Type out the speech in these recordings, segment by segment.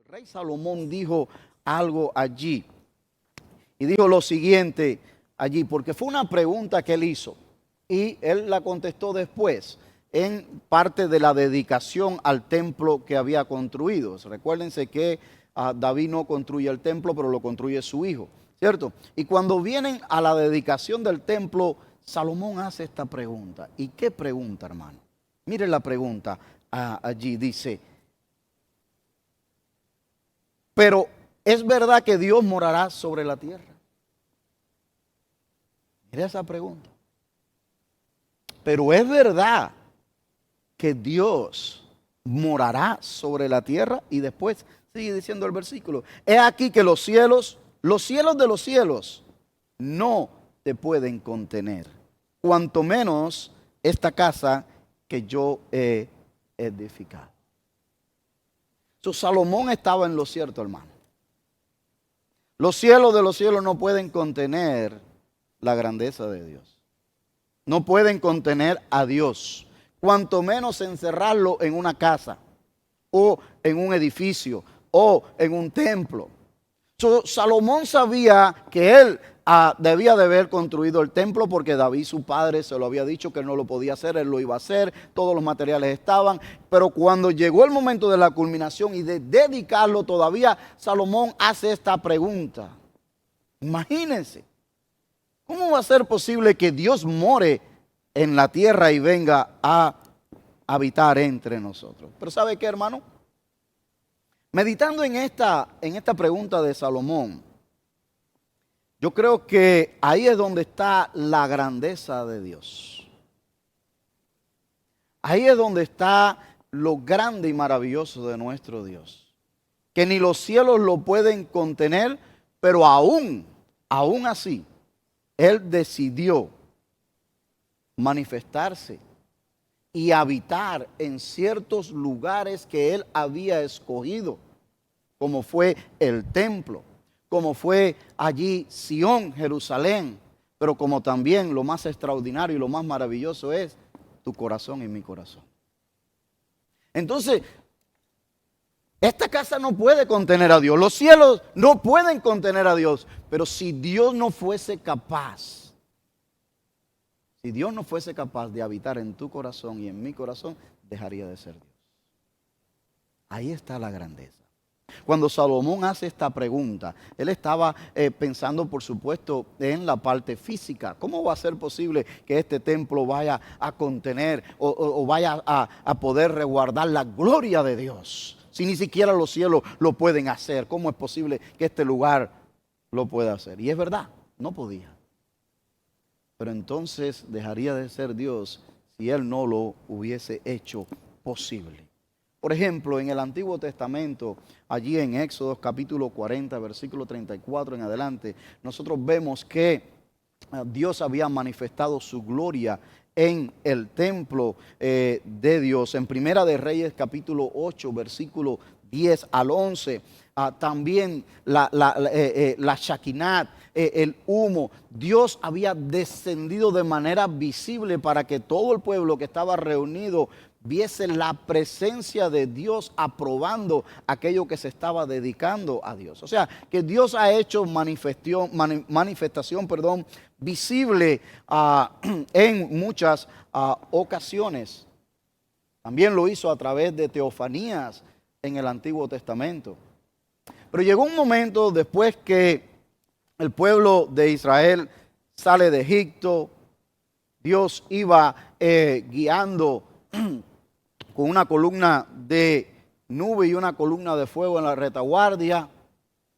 rey Salomón dijo algo allí y dijo lo siguiente allí, porque fue una pregunta que él hizo y él la contestó después en parte de la dedicación al templo que había construido. Recuérdense que David no construye el templo, pero lo construye su hijo, ¿cierto? Y cuando vienen a la dedicación del templo, Salomón hace esta pregunta. ¿Y qué pregunta, hermano? Mire la pregunta allí, dice: pero ¿es verdad que Dios morará sobre la tierra? Mira esa pregunta. Pero ¿es verdad que Dios morará sobre la tierra? Y después sigue diciendo el versículo: he aquí que los cielos de los cielos no te pueden contener, cuanto menos esta casa que yo he edificado. Salomón estaba en lo cierto, hermano. Los cielos de los cielos no pueden contener la grandeza de Dios. No pueden contener a Dios, cuanto menos encerrarlo en una casa o en un edificio o en un templo. Salomón sabía que él debía de haber construido el templo porque David, su padre, se lo había dicho que él no lo podía hacer, él lo iba a hacer, todos los materiales estaban, pero cuando llegó el momento de la culminación y de dedicarlo, todavía Salomón hace esta pregunta. Imagínense, ¿cómo va a ser posible que Dios more en la tierra y venga a habitar entre nosotros? Pero ¿sabe qué, hermano? Meditando en esta pregunta de Salomón, yo creo que ahí es donde está la grandeza de Dios. Ahí es donde está lo grande y maravilloso de nuestro Dios. Que ni los cielos lo pueden contener, pero aún así, Él decidió manifestarse y habitar en ciertos lugares que Él había escogido, como fue el templo, como fue allí Sión, Jerusalén, pero como también lo más extraordinario y lo más maravilloso es tu corazón y mi corazón. Entonces, esta casa no puede contener a Dios, los cielos no pueden contener a Dios, pero si Dios no fuese capaz de habitar en tu corazón y en mi corazón, dejaría de ser Dios. Ahí está la grandeza. Cuando Salomón hace esta pregunta, él estaba pensando, por supuesto, en la parte física. ¿Cómo va a ser posible que este templo vaya a contener o vaya a poder resguardar la gloria de Dios? Si ni siquiera los cielos lo pueden hacer, ¿cómo es posible que este lugar lo pueda hacer? Y es verdad, no podía. Pero entonces dejaría de ser Dios si Él no lo hubiese hecho posible. Por ejemplo, en el Antiguo Testamento, allí en Éxodo capítulo 40, versículo 34 en adelante, nosotros vemos que Dios había manifestado su gloria en el templo de Dios. En Primera de Reyes capítulo 8, versículo 10 al 11, también la Shakinat, el humo. Dios había descendido de manera visible para que todo el pueblo que estaba reunido viese la presencia de Dios aprobando aquello que se estaba dedicando a Dios. O sea, que Dios ha hecho manifestación visible en muchas ocasiones. También lo hizo a través de teofanías en el Antiguo Testamento. Pero llegó un momento después que el pueblo de Israel sale de Egipto, Dios iba guiando con una columna de nube y una columna de fuego en la retaguardia,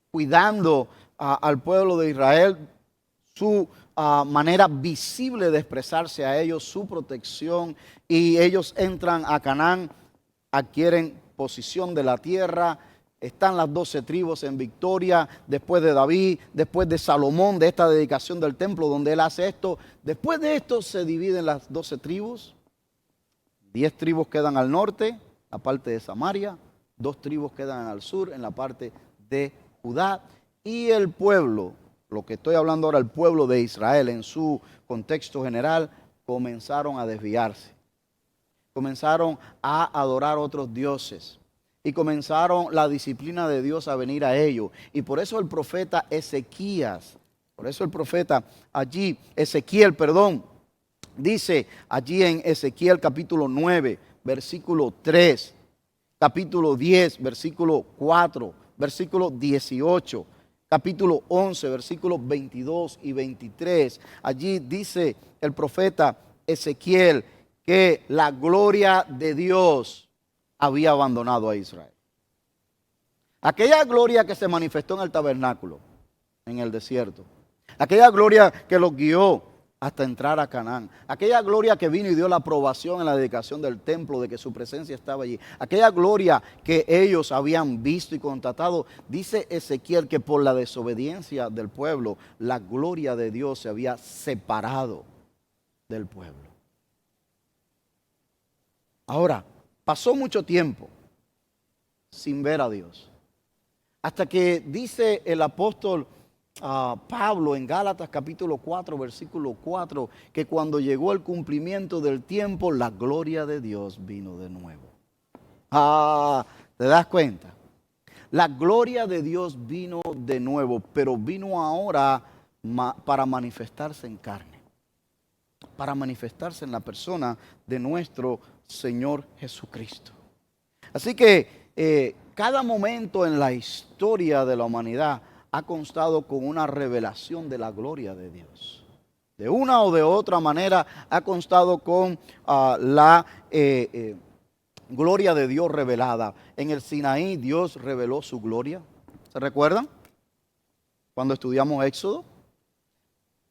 cuidando al pueblo de Israel, su manera visible de expresarse a ellos, su protección, y ellos entran a Canaán, adquieren posesión de la tierra. Están las 12 tribus en victoria, después de David, después de Salomón, de esta dedicación del templo donde él hace esto. Después de esto se dividen las 12 tribus. 10 tribus quedan al norte, la parte de Samaria. 2 tribus quedan al sur, en la parte de Judá. Y el pueblo, lo que estoy hablando ahora, el pueblo de Israel en su contexto general, comenzaron a desviarse. Comenzaron a adorar otros dioses. y comenzaron la disciplina de Dios a venir a ellos. Y por eso el profeta Ezequías, por eso el profeta allí, Ezequiel, perdón, dice allí en Ezequiel capítulo 9, versículo 3, capítulo 10, versículo 4, versículo 18, capítulo 11, versículos 22 y 23. Allí dice el profeta Ezequiel que la gloria de Dios había abandonado a Israel. Aquella gloria que se manifestó en el tabernáculo, en el desierto. Aquella gloria que los guió hasta entrar a Canaán. Aquella gloria que vino y dio la aprobación en la dedicación del templo de que su presencia estaba allí. Aquella gloria que ellos habían visto y constatado. Dice Ezequiel que por la desobediencia del pueblo, la gloria de Dios se había separado del pueblo. Ahora, pasó mucho tiempo sin ver a Dios. Hasta que dice el apóstol Pablo en Gálatas capítulo 4, versículo 4, que cuando llegó el cumplimiento del tiempo, la gloria de Dios vino de nuevo. ¿Te das cuenta? La gloria de Dios vino de nuevo, pero vino ahora para manifestarse en carne, para manifestarse en la persona de nuestro Señor Jesucristo. Así que cada momento en la historia de la humanidad ha constado con una revelación de la gloria de Dios. De una o de otra manera ha constado con la gloria de Dios revelada. En el Sinaí Dios reveló su gloria. ¿Se recuerdan? Cuando estudiamos Éxodo.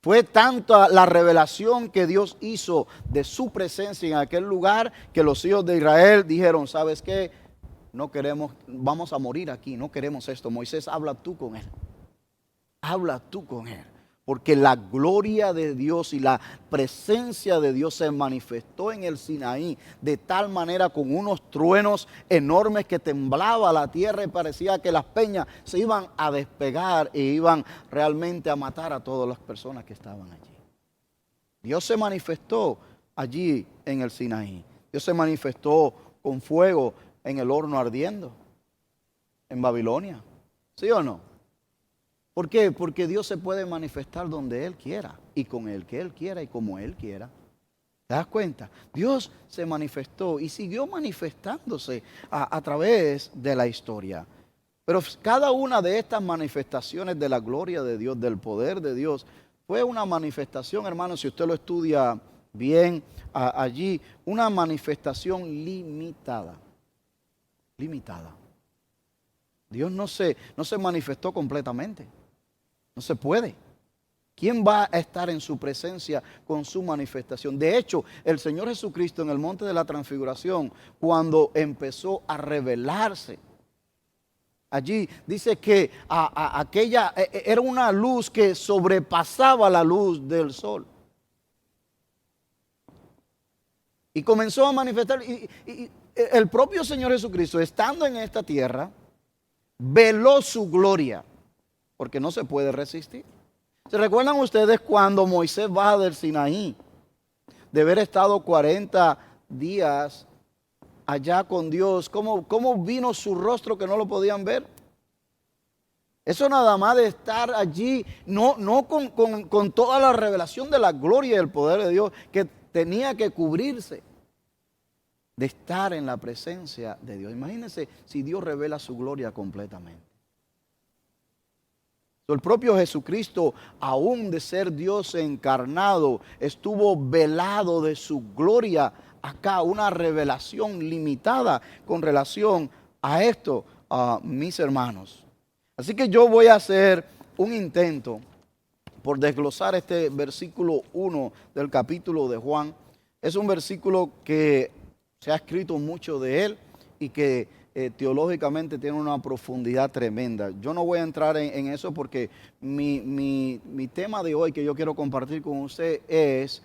Fue tanta la revelación que Dios hizo de su presencia en aquel lugar que los hijos de Israel dijeron, ¿sabes qué? No queremos, vamos a morir aquí, no queremos esto. Moisés, habla tú con él. Habla tú con él. Porque la gloria de Dios y la presencia de Dios se manifestó en el Sinaí de tal manera con unos truenos enormes que temblaba la tierra y parecía que las peñas se iban a despegar e iban realmente a matar a todas las personas que estaban allí. Dios se manifestó allí en el Sinaí. Dios se manifestó con fuego en el horno ardiendo en Babilonia. ¿Sí o no? ¿Por qué? Porque Dios se puede manifestar donde Él quiera y con el que Él quiera y como Él quiera. ¿Te das cuenta? Dios se manifestó y siguió manifestándose a través de la historia. Pero cada una de estas manifestaciones de la gloria de Dios, del poder de Dios, fue una manifestación, hermano, si usted lo estudia bien allí, una manifestación limitada. Limitada. Dios no se manifestó completamente. No se puede. ¿Quién va a estar en su presencia con su manifestación? De hecho, el Señor Jesucristo en el monte de la transfiguración, cuando empezó a revelarse, allí dice que aquella era una luz que sobrepasaba la luz del sol. Y comenzó a manifestar. Y el propio Señor Jesucristo, estando en esta tierra, veló su gloria. Porque no se puede resistir. ¿Se recuerdan ustedes cuando Moisés baja del Sinaí? De haber estado 40 días allá con Dios. ¿Cómo vino su rostro que no lo podían ver? Eso nada más de estar allí, no con toda la revelación de la gloria y el poder de Dios, que tenía que cubrirse de estar en la presencia de Dios. Imagínense si Dios revela su gloria completamente. El propio Jesucristo, aún de ser Dios encarnado, estuvo velado de su gloria acá, una revelación limitada con relación a esto, mis hermanos. Así que yo voy a hacer un intento por desglosar este versículo 1 del capítulo de Juan. Es un versículo que se ha escrito mucho de él y que teológicamente tiene una profundidad tremenda. Yo no voy a entrar en eso porque mi tema de hoy que yo quiero compartir con usted es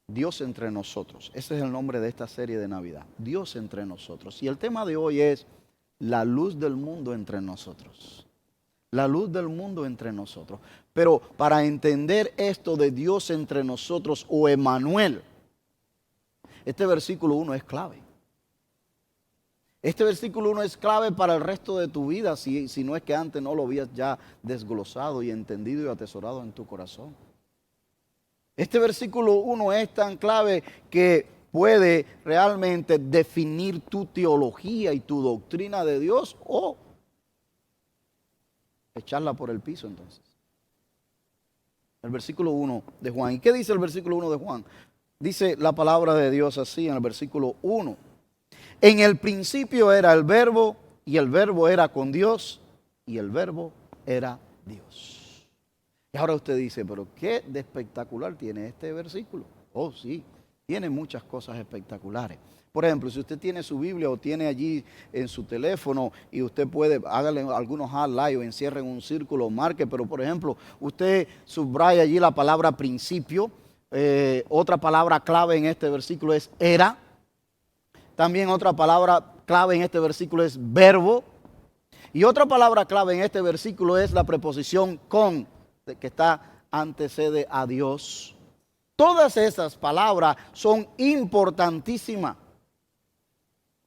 Dios entre nosotros. Ese es el nombre de esta serie de Navidad. Dios entre nosotros. Y el tema de hoy es la luz del mundo entre nosotros. La luz del mundo entre nosotros. Pero para entender esto de Dios entre nosotros o Emmanuel, este versículo 1 es clave. Este versículo 1 es clave para el resto de tu vida, si no es que antes no lo habías ya desglosado y entendido y atesorado en tu corazón. Este versículo 1 es tan clave que puede realmente definir tu teología y tu doctrina de Dios o echarla por el piso entonces. El versículo 1 de Juan. ¿Y qué dice el versículo 1 de Juan? Dice la palabra de Dios así en el versículo 1. En el principio era el verbo y el verbo era con Dios y el verbo era Dios. Y ahora usted dice, pero ¿qué de espectacular tiene este versículo? Oh, sí, tiene muchas cosas espectaculares. Por ejemplo, si usted tiene su Biblia o tiene allí en su teléfono y usted puede, hágale algunos highlights o encierre en un círculo o marque, pero por ejemplo, usted subraya allí la palabra principio. Otra palabra clave en este versículo es era. También otra palabra clave en este versículo es verbo. Y otra palabra clave en este versículo es la preposición con, que antecede a Dios. Todas esas palabras son importantísimas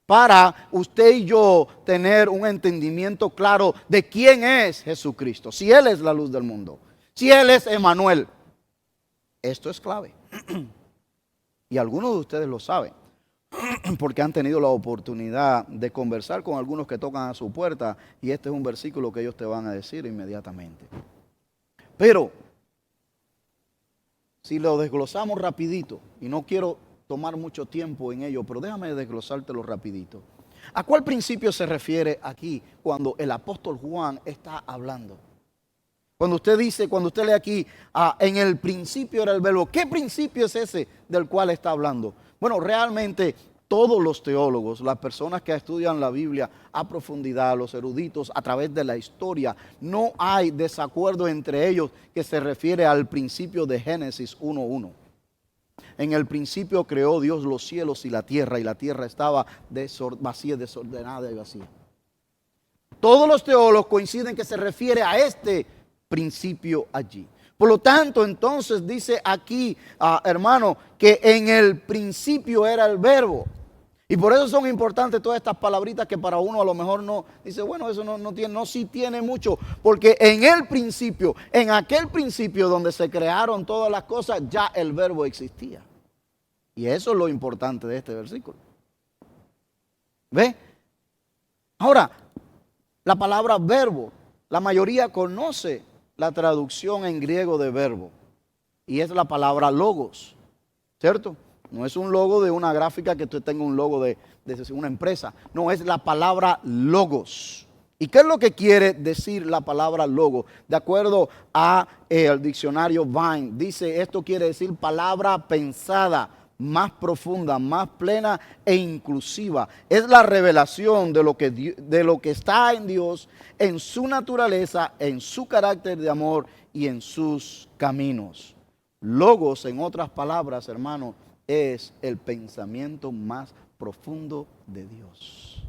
para usted y yo tener un entendimiento claro de quién es Jesucristo. Si Él es la luz del mundo, si Él es Emmanuel, esto es clave. Y algunos de ustedes lo saben, porque han tenido la oportunidad de conversar con algunos que tocan a su puerta, y este es un versículo que ellos te van a decir inmediatamente. Pero si lo desglosamos rapidito, y no quiero tomar mucho tiempo en ello, pero déjame desglosártelo rapidito. ¿A cuál principio se refiere aquí cuando el apóstol Juan está hablando? Cuando usted dice, cuando usted lee aquí, en el principio era el verbo, ¿qué principio es ese del cual está hablando? Bueno, realmente todos los teólogos, las personas que estudian la Biblia a profundidad, los eruditos a través de la historia, no hay desacuerdo entre ellos que se refiere al principio de Génesis 1:1. En el principio creó Dios los cielos y la tierra estaba vacía, desordenada y vacía. Todos los teólogos coinciden que se refiere a este principio allí. Por lo tanto, entonces dice aquí, hermano, que en el principio era el verbo. Y por eso son importantes todas estas palabritas que para uno a lo mejor no dice, bueno, eso sí tiene mucho, porque en el principio, en aquel principio donde se crearon todas las cosas, ya el verbo existía. Y eso es lo importante de este versículo. ¿Ve? Ahora, la palabra verbo, la mayoría conoce la traducción en griego de verbo, y es la palabra logos, ¿cierto? No es un logo de una gráfica que usted tenga un logo de una empresa. No, es la palabra logos. ¿Y qué es lo que quiere decir la palabra logo? De acuerdo al diccionario Vine, dice esto quiere decir palabra pensada, más profunda, más plena e inclusiva. Es la revelación de lo que está en Dios, en su naturaleza, en su carácter de amor y en sus caminos. Logos, en otras palabras, hermano, es el pensamiento más profundo de Dios.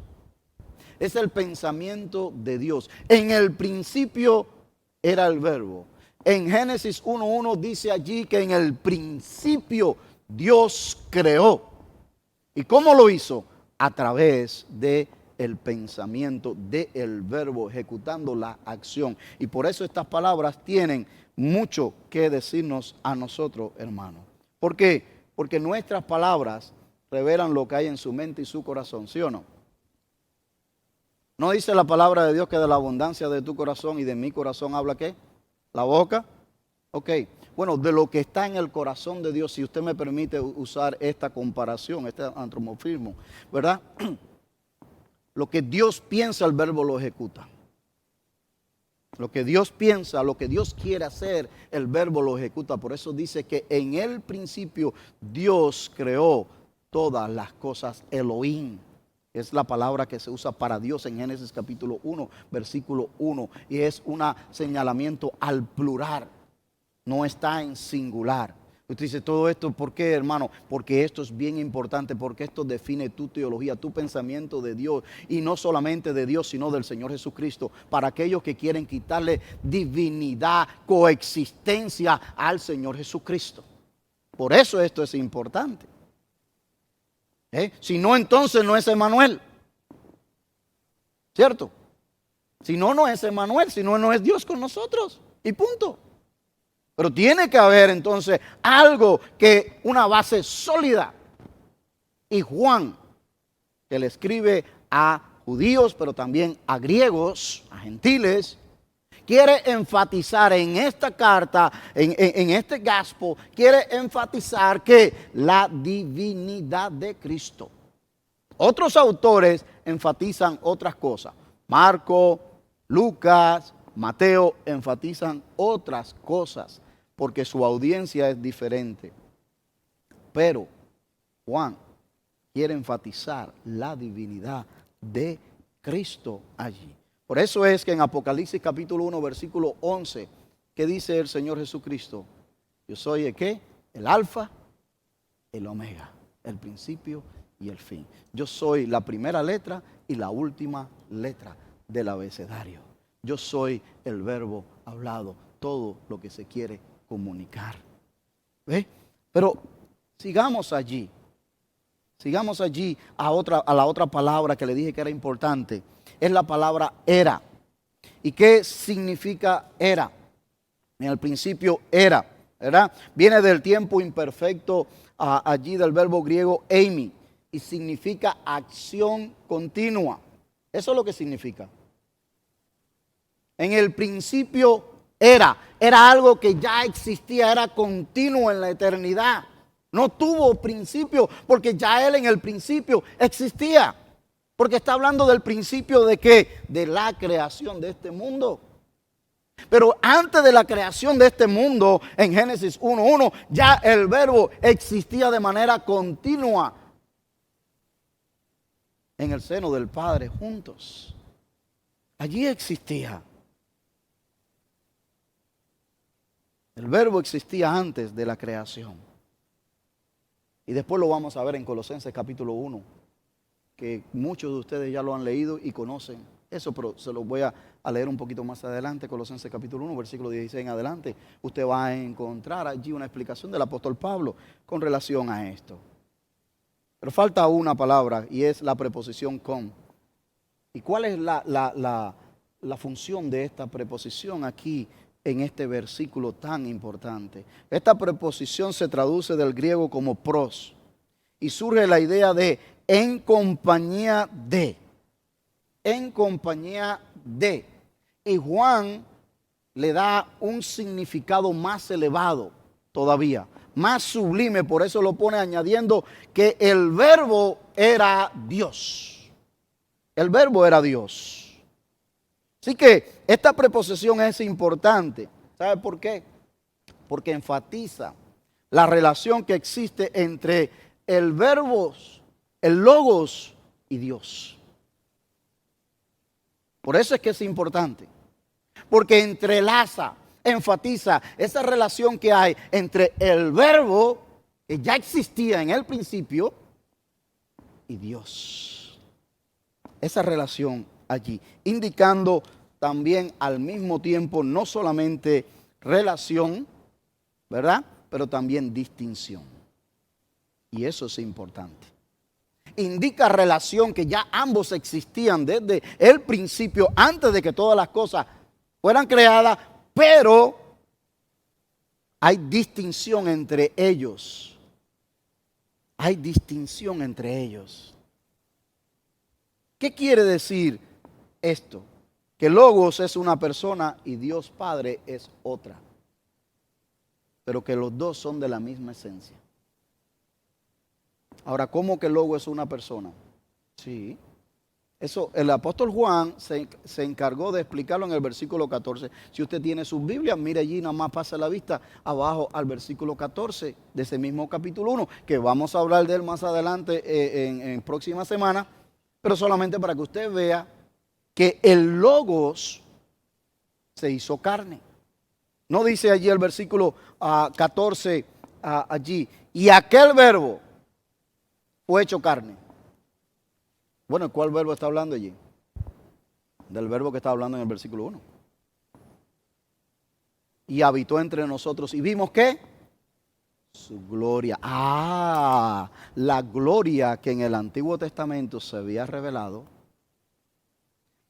Es el pensamiento de Dios. En el principio era el verbo. En Génesis 1:1 dice allí que en el principio Dios creó. ¿Y cómo lo hizo? A través del pensamiento del verbo, ejecutando la acción. Y por eso estas palabras tienen mucho que decirnos a nosotros, hermanos. ¿Por qué? Porque nuestras palabras revelan lo que hay en su mente y su corazón, ¿sí o no? ¿No dice la palabra de Dios que de la abundancia de tu corazón y de mi corazón habla qué? ¿La boca? Ok, bueno, de lo que está en el corazón de Dios, si usted me permite usar esta comparación, este antropomorfismo, ¿verdad? Lo que Dios piensa, el verbo lo ejecuta. Lo que Dios piensa, lo que Dios quiere hacer, el verbo lo ejecuta. Por eso dice que en el principio Dios creó todas las cosas. Elohim es la palabra que se usa para Dios en Génesis capítulo 1, versículo 1. Y es un señalamiento al plural. No está en singular. Usted dice, todo esto, ¿por qué, hermano? Porque esto es bien importante, porque esto define tu teología, tu pensamiento de Dios, y no solamente de Dios, sino del Señor Jesucristo, para aquellos que quieren quitarle divinidad, coexistencia al Señor Jesucristo. Por eso esto es importante. Si no, entonces no es Emmanuel. ¿cierto? Si no, no es Emmanuel, si no, no es Dios con nosotros. Y punto. Pero tiene que haber entonces algo que, una base sólida. Y Juan, que le escribe a judíos, pero también a griegos, a gentiles, quiere enfatizar en esta carta, en este gospel, quiere enfatizar que la divinidad de Cristo. Otros autores enfatizan otras cosas. Marco, Lucas, Mateo enfatizan otras cosas porque su audiencia es diferente. Pero Juan quiere enfatizar la divinidad de Cristo allí. Por eso es que en Apocalipsis capítulo 1, versículo 11, ¿qué dice el Señor Jesucristo? Yo soy el ¿qué? El alfa, el omega, el principio y el fin. Yo soy la primera letra y la última letra del abecedario. Yo soy el verbo hablado, todo lo que se quiere comunicar. ¿Ve? Pero sigamos allí a la otra palabra que le dije que era importante. Es la palabra era. ¿Y qué significa era? En el principio era, ¿verdad? Viene del tiempo imperfecto allí del verbo griego eimi y significa acción continua. Eso es lo que significa. En el principio era algo que ya existía, era continuo en la eternidad. No tuvo principio porque ya Él en el principio existía. Porque está hablando del principio de ¿qué? De la creación de este mundo. Pero antes de la creación de este mundo, en Génesis 1:1, ya el verbo existía de manera continua en el seno del Padre juntos. Allí existía. El verbo existía antes de la creación. Y después lo vamos a ver en Colosenses capítulo 1, que muchos de ustedes ya lo han leído y conocen eso, pero se los voy a leer un poquito más adelante. Colosenses capítulo 1, versículo 16 en adelante. Usted va a encontrar allí una explicación del apóstol Pablo con relación a esto. Pero falta una palabra y es la preposición con. ¿Y cuál es la función de esta preposición aquí en este versículo tan importante? Esta preposición se traduce del griego como pros y surge la idea de en compañía de. En compañía de. Y Juan le da un significado más elevado todavía, más sublime, por eso lo pone añadiendo que el verbo era Dios. El verbo era Dios. Así que esta preposición es importante. ¿Sabe por qué? Porque enfatiza la relación que existe entre el verbo, el logos y Dios. Por eso es que es importante. Porque entrelaza, enfatiza esa relación que hay entre el verbo que ya existía en el principio y Dios. Esa relación allí, indicando también al mismo tiempo no solamente relación, ¿verdad? Pero también distinción. Y eso es importante. Indica relación que ya ambos existían desde el principio, antes de que todas las cosas fueran creadas, pero hay distinción entre ellos. Hay distinción entre ellos. ¿Qué quiere decir esto? Que Logos es una persona y Dios Padre es otra. Pero que los dos son de la misma esencia. Ahora, ¿cómo que Logos es una persona? Sí. Eso, el apóstol Juan se encargó de explicarlo en el versículo 14. Si usted tiene sus Biblias, mire allí, nada más pase la vista abajo al versículo 14 de ese mismo capítulo 1, que vamos a hablar de él más adelante en próxima semana, pero solamente para que usted vea que el Logos se hizo carne. No dice allí el versículo 14 allí, y aquel verbo fue hecho carne. Bueno, ¿cuál verbo está hablando allí? Del verbo que está hablando en el versículo 1. Y habitó entre nosotros y vimos ¿qué? Su gloria. La gloria que en el Antiguo Testamento se había revelado.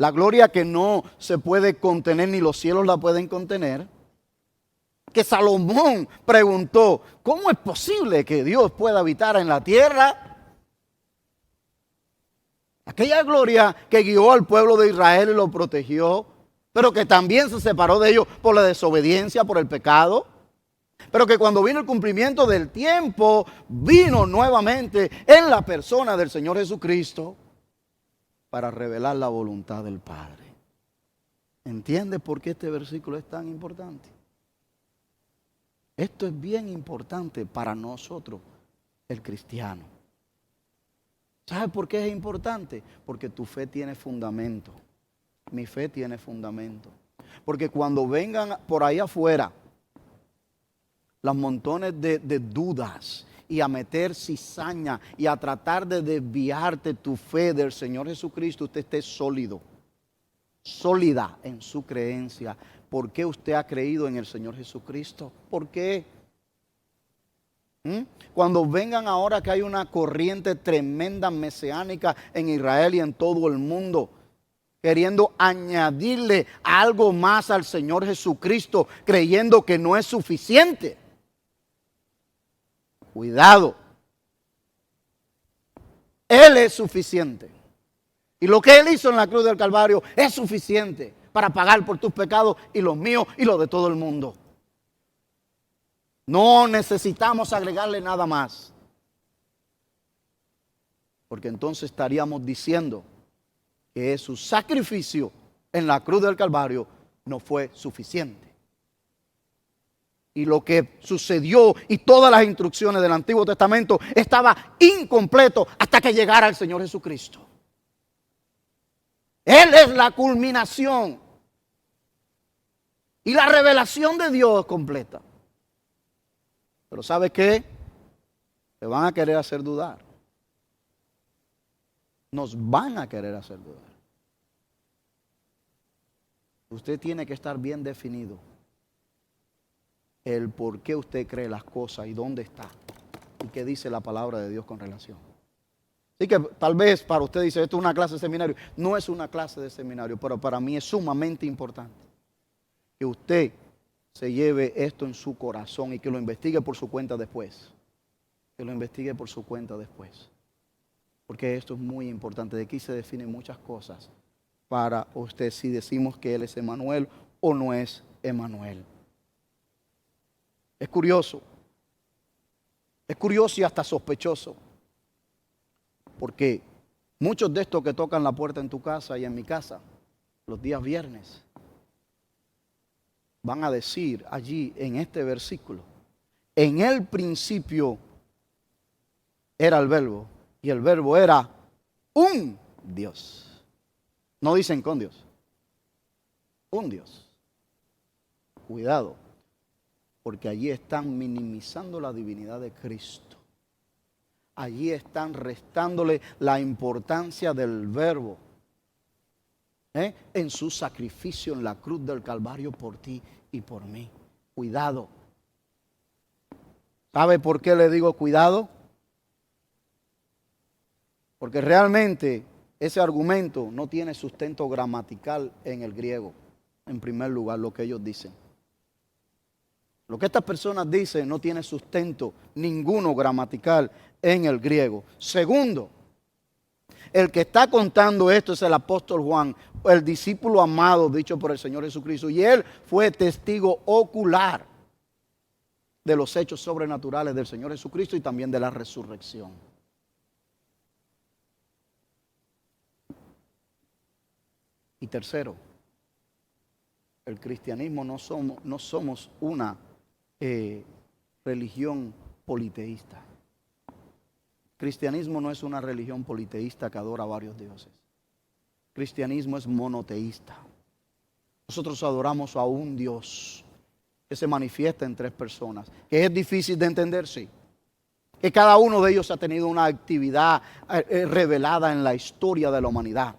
la gloria que no se puede contener ni los cielos la pueden contener, que Salomón preguntó, ¿cómo es posible que Dios pueda habitar en la tierra? Aquella gloria que guió al pueblo de Israel y lo protegió, pero que también se separó de ellos por la desobediencia, por el pecado. Pero que cuando vino el cumplimiento del tiempo, vino nuevamente en la persona del Señor Jesucristo para revelar la voluntad del Padre. ¿Entiendes por qué este versículo es tan importante? Esto es bien importante para nosotros, el cristiano. ¿Sabes por qué es importante? Porque tu fe tiene fundamento. Mi fe tiene fundamento. Porque cuando vengan por ahí afuera los montones de dudas y a meter cizaña y a tratar de desviarte tu fe del Señor Jesucristo, usted esté sólido, sólida en su creencia. ¿Por qué usted ha creído en el Señor Jesucristo? ¿Por qué? Cuando vengan ahora que hay una corriente tremenda mesiánica en Israel y en todo el mundo, queriendo añadirle algo más al Señor Jesucristo, creyendo que no es suficiente. Cuidado. Él es suficiente. Y lo que Él hizo en la cruz del Calvario es suficiente para pagar por tus pecados y los míos y los de todo el mundo. No necesitamos agregarle nada más. Porque entonces estaríamos diciendo que su sacrificio en la cruz del Calvario no fue suficiente. Y lo que sucedió y todas las instrucciones del Antiguo Testamento estaba incompleto hasta que llegara el Señor Jesucristo. Él es la culminación y la revelación de Dios completa. Pero ¿sabe qué? Te van a querer hacer dudar. Nos van a querer hacer dudar. Usted tiene que estar bien definido el por qué usted cree las cosas y dónde está y qué dice la palabra de Dios con relación. Así que tal vez para usted dice, esto es una clase de seminario. No es una clase de seminario, pero para mí es sumamente importante que usted se lleve esto en su corazón y que lo investigue por su cuenta después. Que lo investigue por su cuenta después. Porque esto es muy importante. De aquí se definen muchas cosas para usted si decimos que Él es Emmanuel o no es Emmanuel. Es curioso y hasta sospechoso, porque muchos de estos que tocan la puerta en tu casa y en mi casa, los días viernes, van a decir allí en este versículo, en el principio era el verbo, y el verbo era un Dios. No dicen con Dios, un Dios. Cuidado. Porque allí están minimizando la divinidad de Cristo. Allí están restándole la importancia del verbo en su sacrificio en la cruz del Calvario por ti y por mí. Cuidado. ¿Sabe por qué le digo cuidado? Porque realmente ese argumento no tiene sustento gramatical en el griego. En primer lugar, lo que ellos dicen. Lo que estas personas dicen no tiene sustento ninguno gramatical en el griego. Segundo, el que está contando esto es el apóstol Juan, el discípulo amado dicho por el Señor Jesucristo. Y él fue testigo ocular de los hechos sobrenaturales del Señor Jesucristo y también de la resurrección. Y tercero, el cristianismo no somos una religión politeísta. Cristianismo no es una religión politeísta que adora a varios dioses. Cristianismo es monoteísta. Nosotros adoramos a un Dios que se manifiesta en tres personas, que es difícil de entender, sí. Que cada uno de ellos ha tenido una actividad revelada en la historia de la humanidad.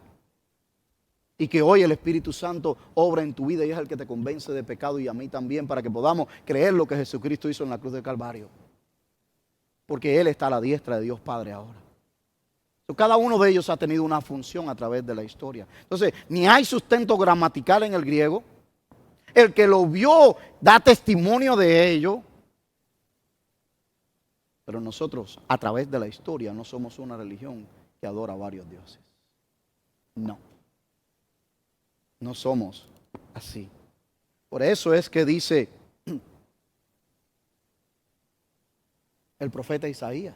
Y que hoy el Espíritu Santo obra en tu vida y es el que te convence de pecado y a mí también para que podamos creer lo que Jesucristo hizo en la cruz del Calvario. Porque Él está a la diestra de Dios Padre ahora. Cada uno de ellos ha tenido una función a través de la historia. Entonces, ni hay sustento gramatical en el griego. El que lo vio da testimonio de ello. Pero nosotros, a través de la historia, no somos una religión que adora a varios dioses. No. No somos así. Por eso es que dice el profeta Isaías.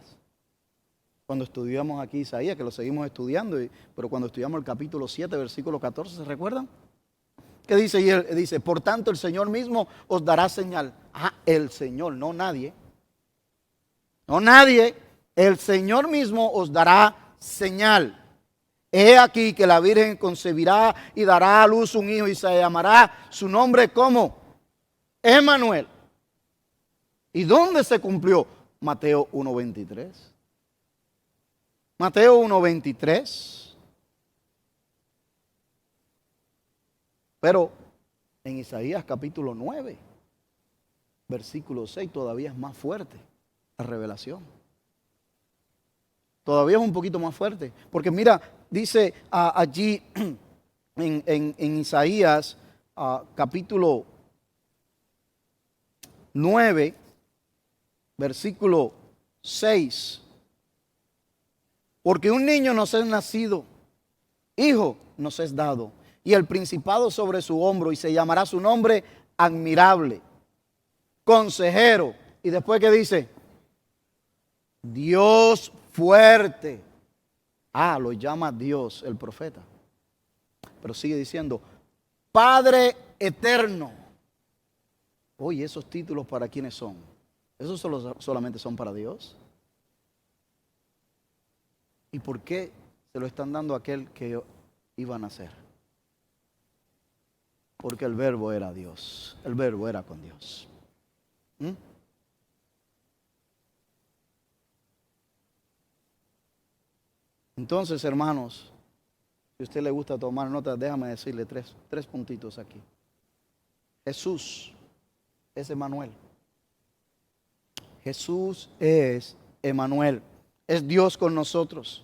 Cuando estudiamos aquí Isaías, que lo seguimos estudiando, pero cuando estudiamos el capítulo 7, versículo 14, ¿se recuerdan? ¿Qué dice? Y él dice, por tanto el Señor mismo os dará señal. El Señor, no nadie. No nadie. El Señor mismo os dará señal. He aquí que la Virgen concebirá y dará a luz un hijo y se llamará su nombre como Emmanuel. ¿Y dónde se cumplió? Mateo 1:23. Mateo 1:23. Pero en Isaías capítulo 9, versículo 6, todavía es más fuerte la revelación. Todavía es un poquito más fuerte. Porque mira, dice allí en Isaías capítulo 9, versículo 6. Porque un niño nos es nacido, hijo nos es dado, y el principado sobre su hombro, y se llamará su nombre admirable, consejero. Y después, ¿qué dice? Dios fuerte. Lo llama Dios el profeta. Pero sigue diciendo, Padre eterno. Oye, esos títulos, ¿para quiénes son? ¿Esos solamente son para Dios? ¿Y por qué se lo están dando a aquel que iba a nacer? Porque el verbo era Dios. El verbo era con Dios. Entonces, hermanos, si a usted le gusta tomar notas, déjame decirle tres puntitos aquí. Jesús es Emmanuel. Jesús es Emmanuel. Es Dios con nosotros.